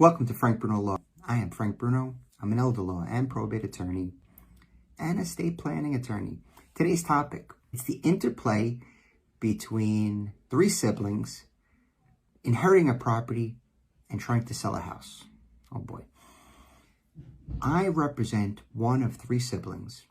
Welcome to Frank Bruno Law. I am Frank Bruno. I'm an elder law and probate attorney and estate planning attorney. Today's topic is the interplay between three siblings inheriting a property and trying to sell a house. Oh boy. I represent one of three siblings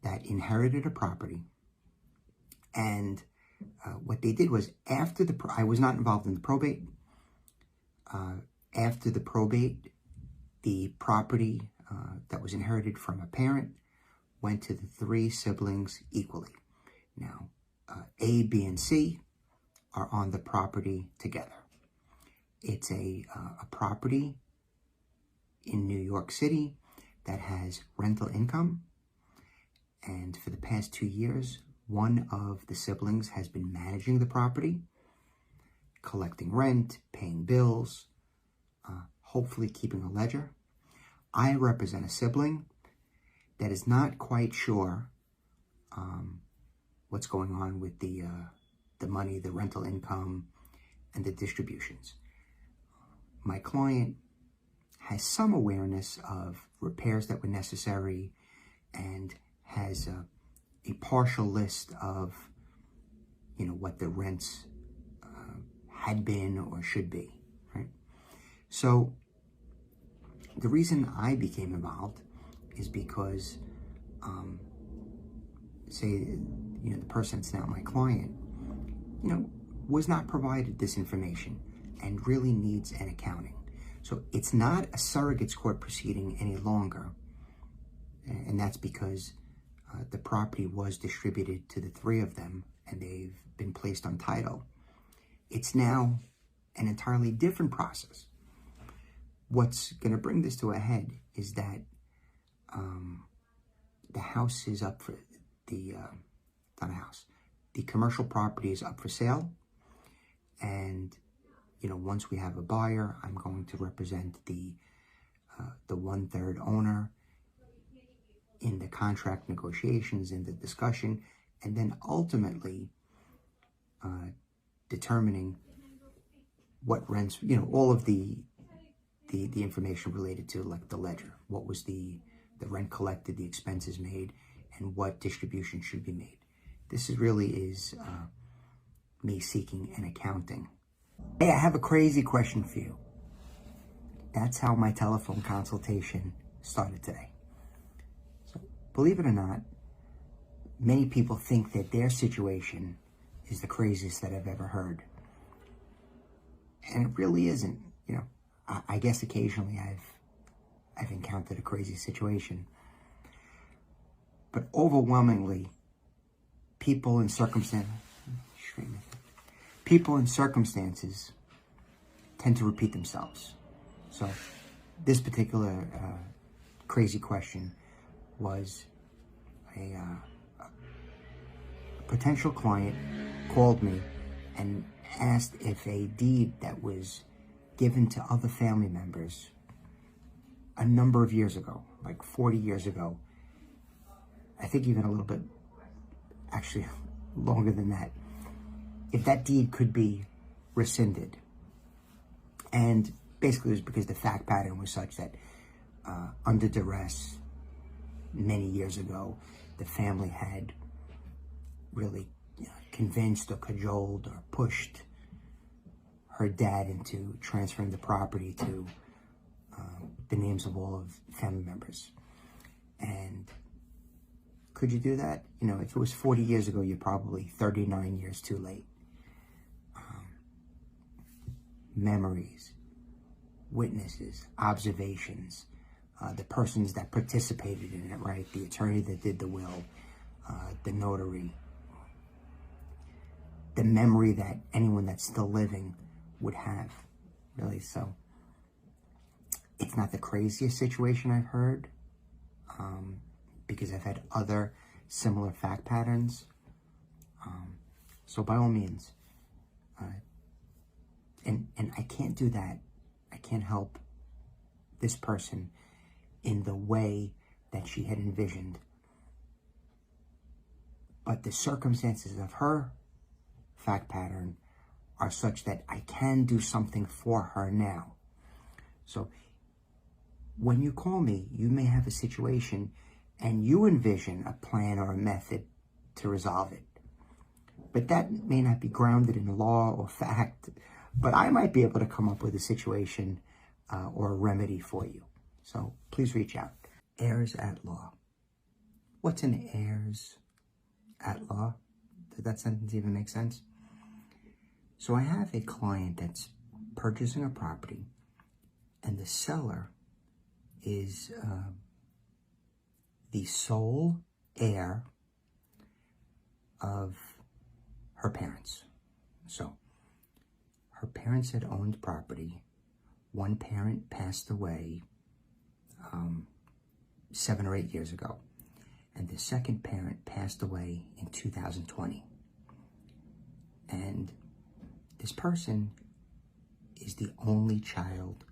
that inherited a property, and what they did was I was not involved in the probate. After the probate, the property that was inherited from a parent went to the three siblings equally. Now, A, B, and C are on the property together. It's a property in New York City that has rental income. And for the past 2 years, one of the siblings has been managing the property, collecting rent, paying bills, hopefully keeping a ledger. I represent a sibling that is not quite sure what's going on with the money, the rental income, and the distributions. My client has some awareness of repairs that were necessary and has a partial list of, what the rents had been or should be, right? So the reason I became involved is because, the person that's now my client, was not provided this information and really needs an accounting. So it's not a surrogate's court proceeding any longer. And that's because the property was distributed to the three of them and they've been placed on title. It's now an entirely different process. What's going to bring this to a head is that the house is up for not a house. The commercial property is up for sale. And, once we have a buyer, I'm going to represent the 1/3 owner in the contract negotiations, in the discussion, and then ultimately determining what rents, all of the information related to, like, the ledger. What was the rent collected, the expenses made, and what distribution should be made. This really is me seeking an accounting. Hey, I have a crazy question for you. That's how my telephone consultation started today. So, believe it or not, many people think that their situation is the craziest that I've ever heard. And it really isn't. I guess occasionally I've encountered a crazy situation. But overwhelmingly, people in circumstances tend to repeat themselves. So this particular crazy question was a potential client called me and asked if a deed that was given to other family members a number of years ago, like 40 years ago, I think even a little bit, actually longer than that, if that deed could be rescinded. And basically it was because the fact pattern was such that under duress many years ago, the family had really convinced or cajoled or pushed her dad into transferring the property to the names of all of family members. And could you do that? If it was 40 years ago, you're probably 39 years too late. Memories, witnesses, observations, the persons that participated in it, right? The attorney that did the will, the notary, the memory that anyone that's still living would have, really. So it's not the craziest situation I've heard, because I've had other similar fact patterns. So by all means, and I can't do that. I can't help this person in the way that she had envisioned. But the circumstances of her fact pattern are such that I can do something for her now. So when you call me, you may have a situation and you envision a plan or a method to resolve it. But that may not be grounded in law or fact, but I might be able to come up with a situation or a remedy for you. So please reach out. Heirs at law. What's an heirs at law? Does that sentence even make sense? So I have a client that's purchasing a property, and the seller is the sole heir of her parents. So her parents had owned property. One parent passed away 7 or 8 years ago, and the second parent passed away in 2020. And this person is the only child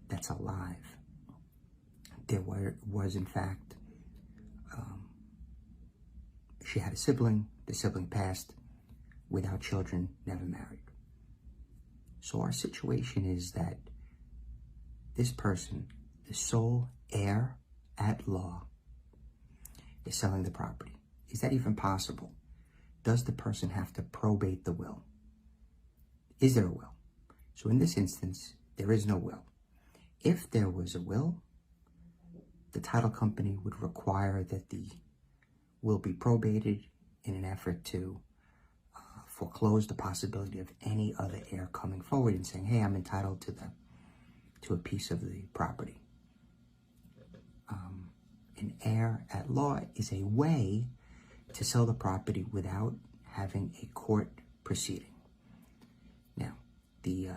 that's alive. There was in fact, she had a sibling. The sibling passed without children, never married. So our situation is that this person, the sole heir at law, is selling the property. Is that even possible? Does the person have to probate the will? Is there a will? So in this instance, there is no will. If there was a will, the title company would require that the will be probated in an effort to foreclose the possibility of any other heir coming forward and saying, hey, I'm entitled to a piece of the property. An heir at law is a way to sell the property without having a court proceeding. Now, the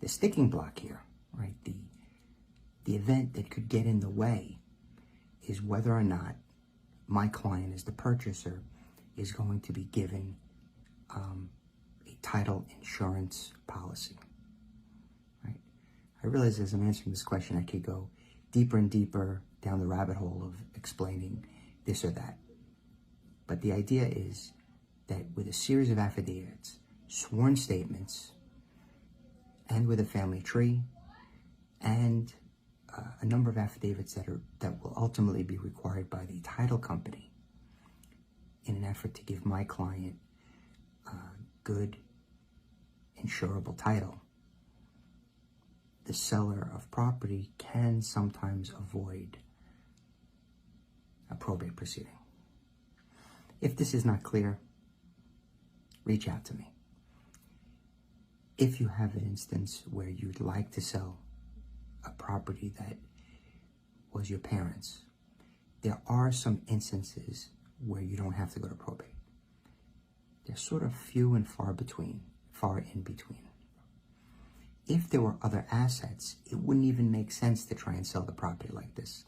sticking block here, right, the event that could get in the way is whether or not my client, as the purchaser, is going to be given a title insurance policy, right? I realize as I'm answering this question, I could go deeper and deeper down the rabbit hole of explaining this or that. But the idea is that with a series of affidavits, sworn statements, and with a family tree, and a number of affidavits that will ultimately be required by the title company in an effort to give my client good insurable title, the seller of property can sometimes avoid a probate proceeding. If this is not clear, reach out to me. If you have an instance where you'd like to sell a property that was your parents', there are some instances where you don't have to go to probate. They're sort of few and far in between. If there were other assets, it wouldn't even make sense to try and sell the property like this.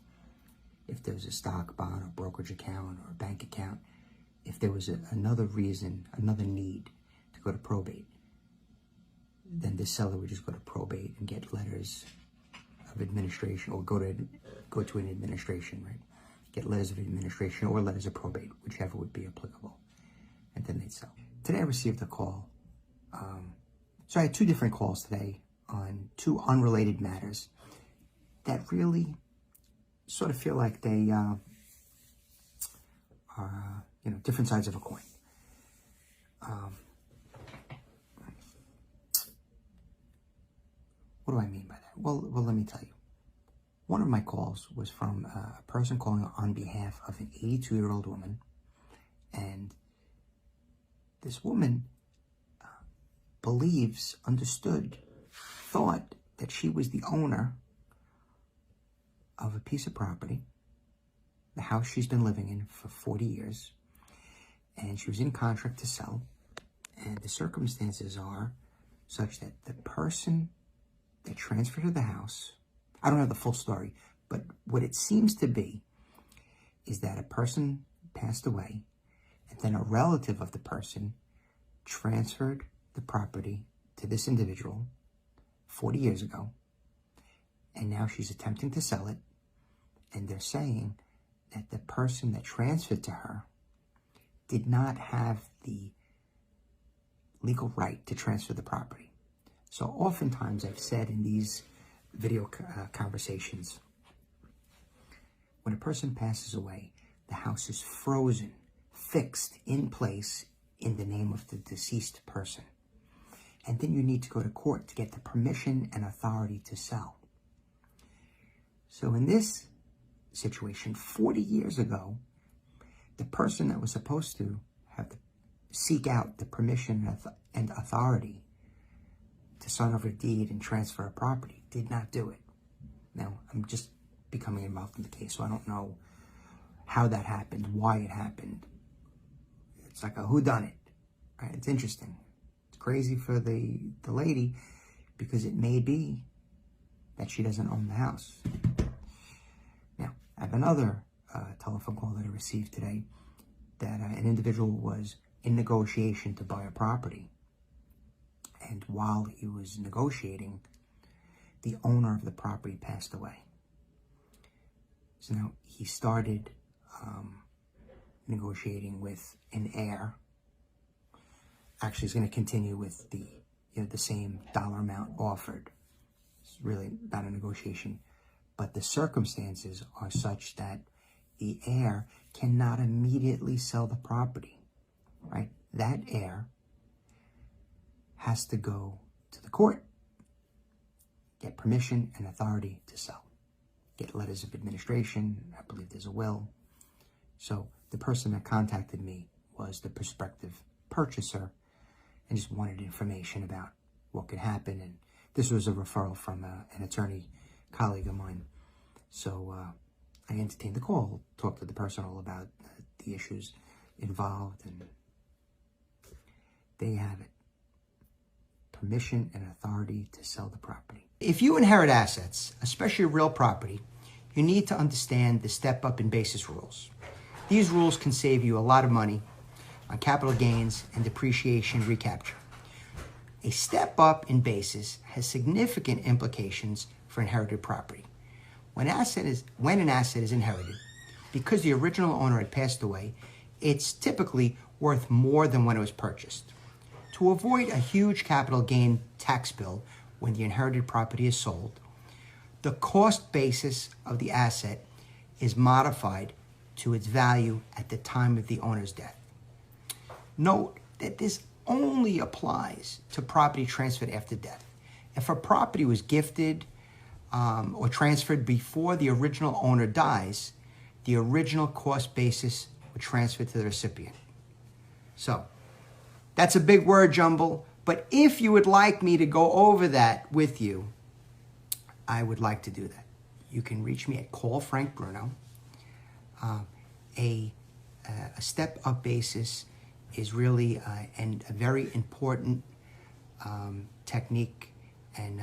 If there was a stock, bond, or brokerage account, or a bank account, if there was another reason, another need to go to probate, then the seller would just go to probate and get letters of administration, or go to an administration, right? Get letters of administration or letters of probate, whichever would be applicable, and then they'd sell. Today I received a call. So I had 2 different calls today on 2 unrelated matters that really sort of feel like they are, different sides of a coin. What do I mean by that? Well, let me tell you. One of my calls was from a person calling on behalf of an 82-year-old woman, and this woman thought that she was the owner of a piece of property, the house she's been living in for 40 years, and she was in contract to sell, and the circumstances are such that the person that transferred her the house, I don't have the full story, but what it seems to be is that a person passed away, and then a relative of the person transferred the property to this individual 40 years ago, and now she's attempting to sell it, and they're saying that the person that transferred to her did not have the legal right to transfer the property. So oftentimes I've said in these video conversations, when a person passes away, the house is frozen, fixed in place in the name of the deceased person. And then you need to go to court to get the permission and authority to sell. So in this situation, 40 years ago, the person that was supposed to have to seek out the permission and authority to sign over a deed and transfer a property did not do it. Now, I'm just becoming involved in the case, so I don't know how that happened, why it happened. It's like a whodunit, right? It's interesting. It's crazy for the lady, because it may be that she doesn't own the house. Now, I have another telephone call that I received today that an individual was in negotiation to buy a property. And while he was negotiating, the owner of the property passed away. So now he started negotiating with an heir. Actually, he's going to continue with the same dollar amount offered. It's really not a negotiation, but the circumstances are such that the heir cannot immediately sell the property, right? That heir has to go to the court, get permission and authority to sell, get letters of administration. I believe there's a will. So the person that contacted me was the prospective purchaser and just wanted information about what could happen. And this was a referral from an attorney colleague of mine. So I entertained the call, talked to the person all about the issues involved, and there you have it. Permission and authority to sell the property. If you inherit assets, especially real property, you need to understand the step-up in basis rules. These rules can save you a lot of money on capital gains and depreciation recapture. A step-up in basis has significant implications for inherited property. When an asset is inherited, because the original owner had passed away, it's typically worth more than when it was purchased. To avoid a huge capital gain tax bill when the inherited property is sold, the cost basis of the asset is modified to its value at the time of the owner's death. Note that this only applies to property transferred after death. If a property was gifted or transferred before the original owner dies, the original cost basis would transfer to the recipient. So, that's a big word jumble, but if you would like me to go over that with you, I would like to do that. You can reach me at Call Frank Bruno. A step-up basis is really a very important technique and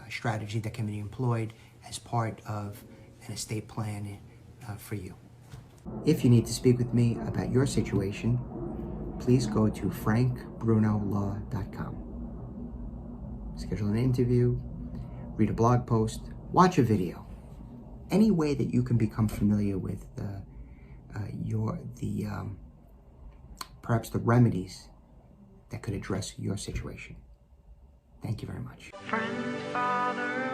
strategy that can be employed as part of an estate plan for you. If you need to speak with me about your situation, please go to frankbrunolaw.com. Schedule an interview, read a blog post, watch a video. Any way that you can become familiar with perhaps the remedies that could address your situation. Thank you very much. Friend, father,